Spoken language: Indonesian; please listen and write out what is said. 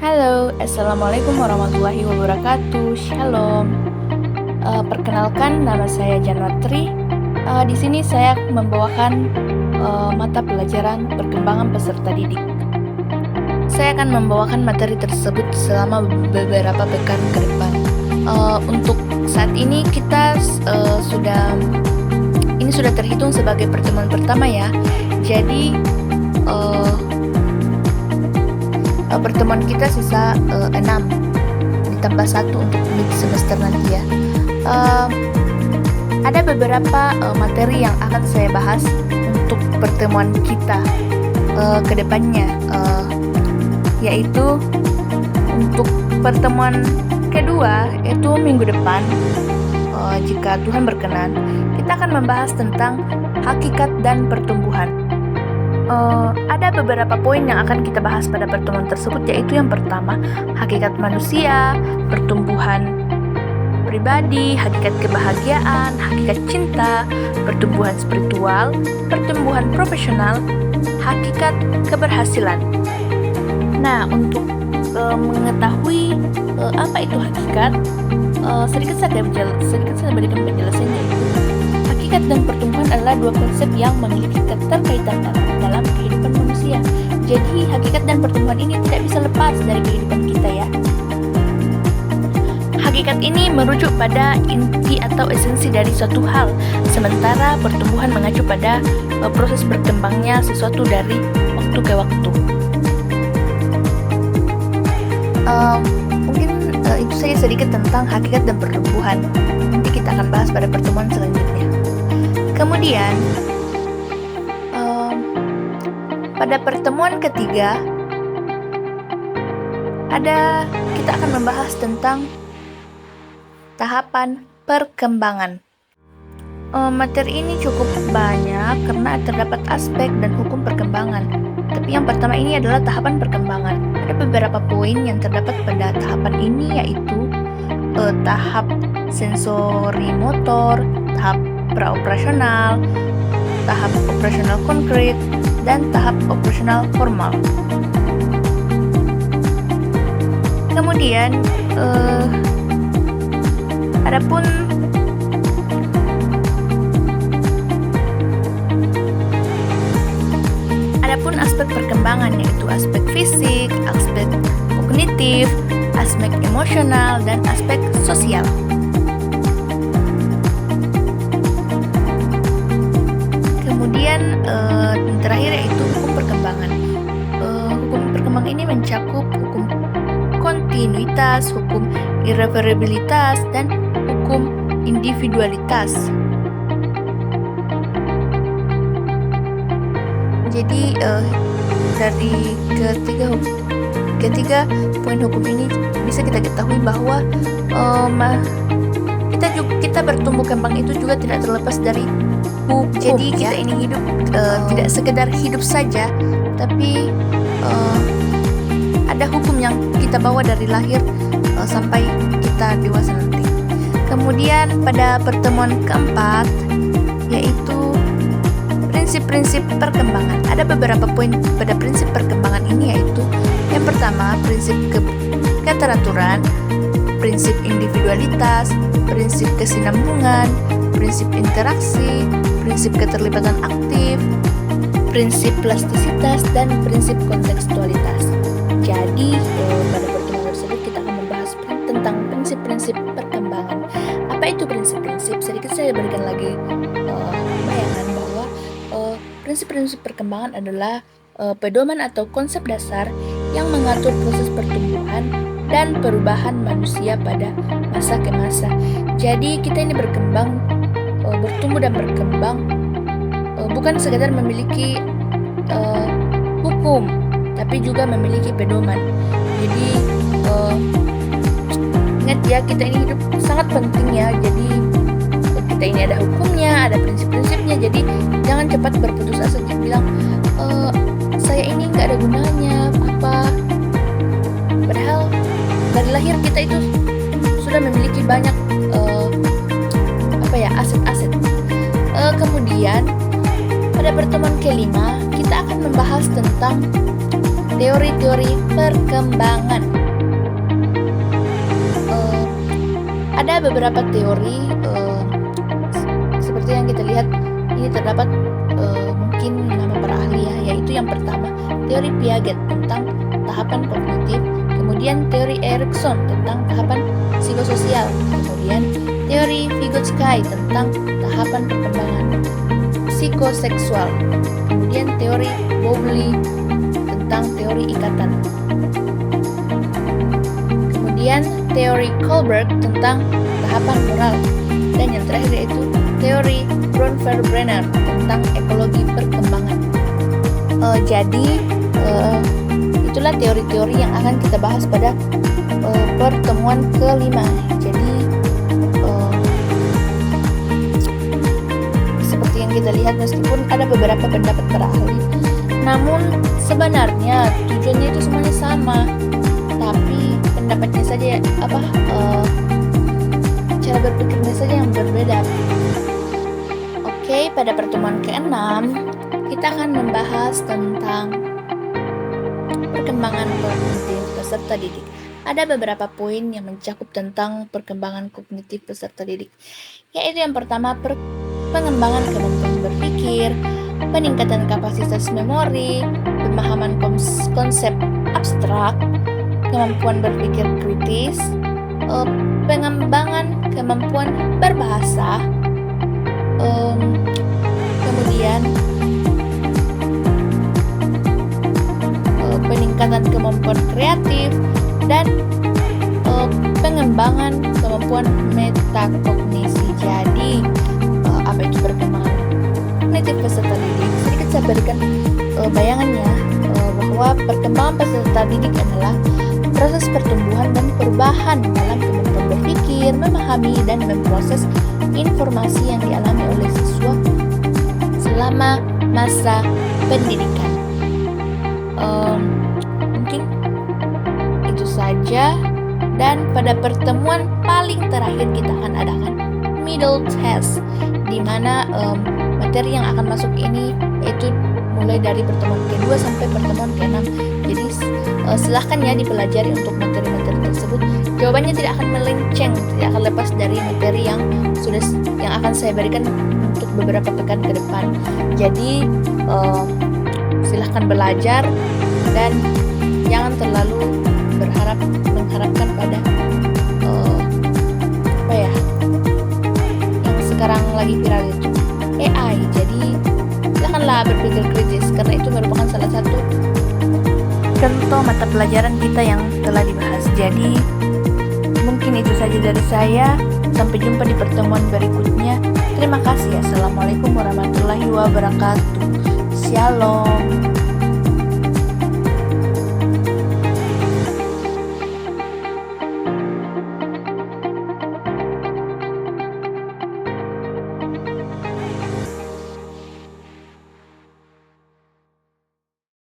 Halo, Assalamualaikum warahmatullahi wabarakatuh. Shalom. Perkenalkan, nama saya Janwatri. Di sini saya membawakan mata pelajaran perkembangan peserta didik. Saya akan membawakan materi tersebut selama beberapa pekan ke depan. Untuk saat ini kita sudah terhitung sebagai pertemuan pertama ya. Jadi pertemuan kita sisa 6 ditambah 1 untuk mid semester nanti ya. Ada beberapa materi yang akan saya bahas untuk pertemuan kita ke depannya, yaitu untuk pertemuan kedua yaitu minggu depan, jika Tuhan berkenan, kita akan membahas tentang hakikat dan pertumbuhan. Ada beberapa poin yang akan kita bahas pada pertemuan tersebut, yaitu yang pertama, hakikat manusia, pertumbuhan pribadi, hakikat kebahagiaan, hakikat cinta, pertumbuhan spiritual, pertumbuhan profesional, hakikat keberhasilan. Nah, untuk mengetahui apa itu hakikat, sedikit saya berikan penjelasannya. Hakikat dan pertumbuhan adalah dua konsep yang memiliki keterkaitan dalam kehidupan manusia. Jadi hakikat dan pertumbuhan ini tidak bisa lepas dari kehidupan kita ya. Hakikat ini merujuk pada inti atau esensi dari suatu hal, sementara pertumbuhan mengacu pada proses berkembangnya sesuatu dari waktu ke waktu. Mungkin itu saja sedikit tentang hakikat dan pertumbuhan. Nanti kita akan bahas pada pertemuan selanjutnya. Kemudian pada pertemuan ketiga kita akan membahas tentang tahapan perkembangan. Materi ini cukup banyak karena terdapat aspek dan hukum perkembangan. Tapi yang pertama ini adalah tahapan perkembangan. Ada beberapa poin yang terdapat pada tahapan ini, yaitu tahap sensori motor, tahap praoperasional, tahap operasional konkret, dan tahap operasional formal. Kemudian adapun aspek perkembangan, yaitu aspek fisik, aspek kognitif, aspek emosional, dan aspek sosial. Kemudian yang terakhir yaitu hukum perkembangan. Hukum perkembangan ini mencakup hukum kontinuitas, hukum irreversibilitas, dan hukum individualitas. Jadi dari ketiga poin hukum ini bisa kita ketahui bahwa kita bertumbuh kembang itu juga tidak terlepas dari hukum. Jadi kita ini hidup tidak sekedar hidup saja, tapi ada hukum yang kita bawa dari lahir sampai kita dewasa nanti. Kemudian pada pertemuan keempat yaitu prinsip-prinsip perkembangan. Ada beberapa poin pada prinsip perkembangan ini, yaitu yang pertama prinsip keteraturan, prinsip individualitas, prinsip kesinambungan, prinsip interaksi, prinsip keterlibatan aktif, prinsip plastisitas, dan prinsip kontekstualitas. Jadi pada pertemuan tersebut kita akan membahas tentang prinsip-prinsip perkembangan. Apa itu prinsip-prinsip? Sedikit saya berikan lagi bayangan bahwa prinsip-prinsip perkembangan adalah pedoman atau konsep dasar yang mengatur proses pertumbuhan dan perubahan manusia pada masa ke masa. Jadi kita ini bertumbuh dan berkembang bukan sekadar memiliki hukum, tapi juga memiliki pedoman. Jadi ingat ya, kita ini hidup sangat penting ya. Jadi kita ini ada hukumnya, ada prinsip-prinsipnya. Jadi jangan cepat berputus asa dan bilang saya ini nggak ada gunanya apa. Padahal dari lahir kita itu sudah memiliki banyak aset-aset. Kemudian pada pertemuan kelima kita akan membahas tentang teori-teori perkembangan. Ada beberapa teori seperti yang kita lihat ini terdapat mungkin nama para ahli ya, yaitu yang pertama teori Piaget tentang tahapan kognitif, kemudian teori Erikson tentang tahapan psikososial, kemudian teori Vygotsky tentang tahapan perkembangan psikoseksual, kemudian teori Bowlby tentang teori ikatan, kemudian teori Kohlberg tentang tahapan moral, dan yang terakhir yaitu teori Bronfenbrenner tentang ekologi perkembangan. Jadi itulah teori-teori yang akan kita bahas pada pertemuan kelima. Jadi seperti yang kita lihat, meskipun ada beberapa pendapat para ahli, namun sebenarnya tujuannya itu semuanya sama, tapi pendapatnya saja cara berpikirnya saja yang berbeda. Oke, pada pertemuan ke-6 kita akan membahas tentang perkembangan kognitif peserta didik. Ada beberapa poin yang mencakup tentang perkembangan kognitif peserta didik, yaitu yang pertama pengembangan kemampuan berpikir, peningkatan kapasitas memori, pemahaman konsep abstrak, kemampuan berpikir kritis, pengembangan kemampuan berbahasa, kemudian peningkatan kemampuan kreatif, dan pengembangan kemampuan metakognisi. Jadi apa itu perkembangan kognitif peserta didik? Sedikit saya berikan bayangannya bahwa perkembangan peserta didik adalah proses pertumbuhan dan perubahan dalam kemampuan berpikir, memahami, dan memproses informasi yang dialami oleh siswa selama masa pendidikan. Mungkin itu saja, dan pada pertemuan paling terakhir kita akan adakan middle test, di mana materi yang akan masuk ini yaitu mulai dari pertemuan ke-2 sampai pertemuan ke-6. Jadi silahkan ya dipelajari untuk materi-materi tersebut. Jawabannya tidak akan melenceng, tidak akan lepas dari materi yang akan saya berikan untuk beberapa pekan ke depan. Jadi silahkan belajar dan jangan terlalu mengharapkan pada yang sekarang lagi viral itu, AI. Jadi silahkanlah berpikir kritis, karena itu merupakan salah satu contoh mata pelajaran kita yang telah dibahas. Jadi mungkin itu saja dari saya. Sampai jumpa di pertemuan berikutnya. Terima kasih. Assalamualaikum warahmatullahi wabarakatuh. Shalom.